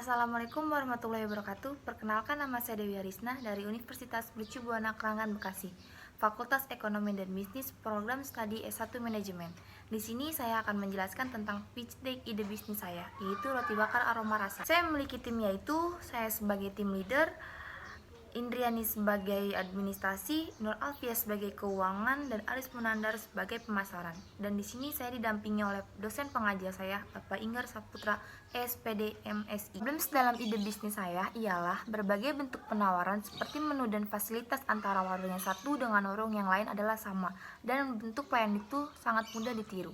Assalamualaikum warahmatullahi wabarakatuh. Perkenalkan, nama saya Dewi Arisna dari Universitas Mercu Buana Kerangan, Bekasi, Fakultas Ekonomi dan Bisnis, Program Studi S1 Manajemen. Di sini saya akan menjelaskan tentang pitch deck ide bisnis saya, yaitu roti bakar aroma rasa. Saya memiliki tim, yaitu saya sebagai tim leader, Indriani sebagai administrasi, Nur Alfia sebagai keuangan, dan Aris Munandar sebagai pemasaran. Dan di sini saya didampingi oleh dosen pengajar saya, Bapak Inggar Saputra, SPD MSI. Problem dalam ide bisnis saya ialah berbagai bentuk penawaran seperti menu dan fasilitas antara warung yang satu dengan warung yang lain adalah sama, dan bentuk pelayanan itu sangat mudah ditiru.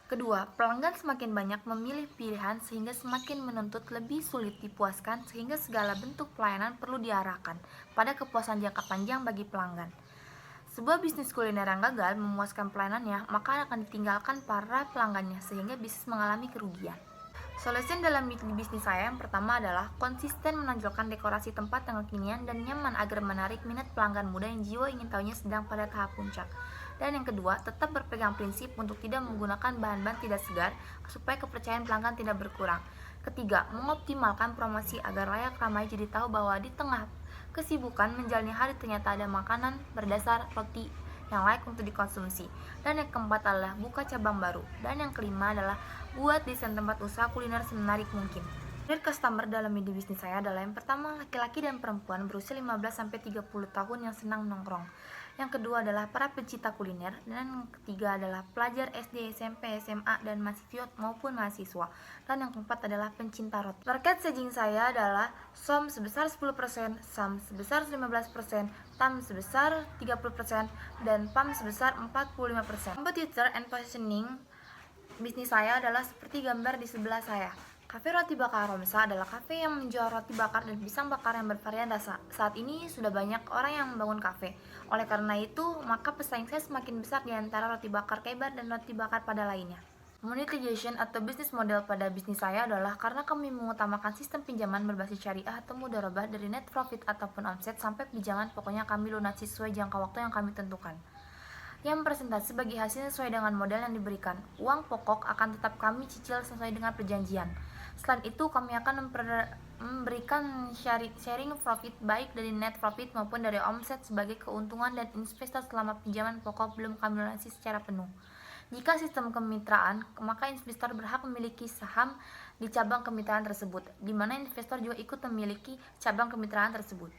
Kedua, pelanggan semakin banyak memilih pilihan sehingga semakin menuntut lebih sulit dipuaskan, sehingga segala bentuk pelayanan perlu diarahkan pada kepuasan jangka panjang bagi pelanggan. Sebuah bisnis kuliner yang gagal memuaskan pelayanannya, maka akan ditinggalkan para pelanggannya sehingga bisnis mengalami kerugian. Solusi dalam bisnis saya yang pertama adalah konsisten menonjolkan dekorasi tempat yang kekinian dan nyaman agar menarik minat pelanggan muda yang jiwa ingin tahunya sedang pada tahap puncak. Dan yang kedua, tetap berpegang prinsip untuk tidak menggunakan bahan-bahan tidak segar supaya kepercayaan pelanggan tidak berkurang. Ketiga, mengoptimalkan promosi agar layak ramai jadi tahu bahwa di tengah kesibukan menjalani hari ternyata ada makanan berdasar roti yang layak untuk dikonsumsi. Dan yang keempat adalah buka cabang baru. Dan yang kelima adalah buat desain tempat usaha kuliner semenarik mungkin. Target customer dalam ide bisnis saya adalah yang pertama laki-laki dan perempuan berusia 15-30 tahun yang senang nongkrong. Yang kedua adalah para pencinta kuliner, dan yang ketiga adalah pelajar SD, SMP, SMA, dan mahasiswa maupun mahasiswa. Dan yang keempat adalah pencinta roti. Target sedang saya adalah SOM sebesar 10%, SAM sebesar 15%, TAM sebesar 30%, dan PAM sebesar 45%. Competitor and positioning bisnis saya adalah seperti gambar di sebelah saya. Kafe Roti Bakar Aromsa adalah kafe yang menjual roti bakar dan pisang bakar yang bervarian rasa. Saat ini sudah banyak orang yang membangun kafe. Oleh karena itu, maka pesaing saya semakin besar di antara roti bakar Kebar dan roti bakar pada lainnya. Monetization atau bisnis model pada bisnis saya adalah karena kami mengutamakan sistem pinjaman berbasis syariah atau mudharabah dari net profit ataupun omset sampai pinjaman, pokoknya kami lunasi sesuai jangka waktu yang kami tentukan. Yang persentase bagi hasil sesuai dengan modal yang diberikan. Uang pokok akan tetap kami cicil sesuai dengan perjanjian. Selain itu, kami akan memberikan sharing profit baik dari net profit maupun dari omset sebagai keuntungan dan investasi selama pinjaman pokok belum kami lunasi secara penuh. Jika sistem kemitraan, maka investor berhak memiliki saham di cabang kemitraan tersebut, di mana investor juga ikut memiliki cabang kemitraan tersebut.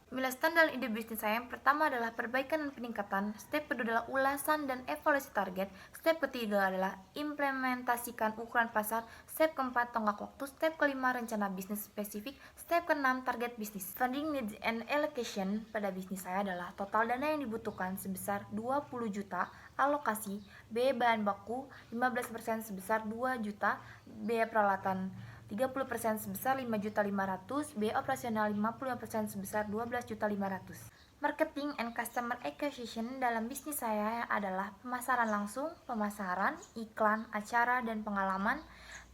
Menjelaskan dalam ide bisnis saya yang pertama adalah perbaikan dan peningkatan, step kedua adalah ulasan dan evaluasi target, step ketiga adalah implementasikan ukuran pasar, step keempat tonggak waktu, step kelima rencana bisnis spesifik, step keenam target bisnis. Funding needs and allocation pada bisnis saya adalah total dana yang dibutuhkan sebesar 20 juta, alokasi biaya bahan baku 15% sebesar 2 juta, biaya peralatan 30% sebesar 5.500.000, biaya operasional 55% sebesar 12.500.000. Marketing and customer acquisition dalam bisnis saya adalah pemasaran langsung, pemasaran, iklan, acara, dan pengalaman,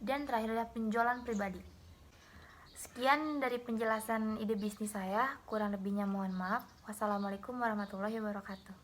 dan terakhir adalah penjualan pribadi. Sekian dari penjelasan ide bisnis saya, kurang lebihnya mohon maaf. Wassalamualaikum warahmatullahi wabarakatuh.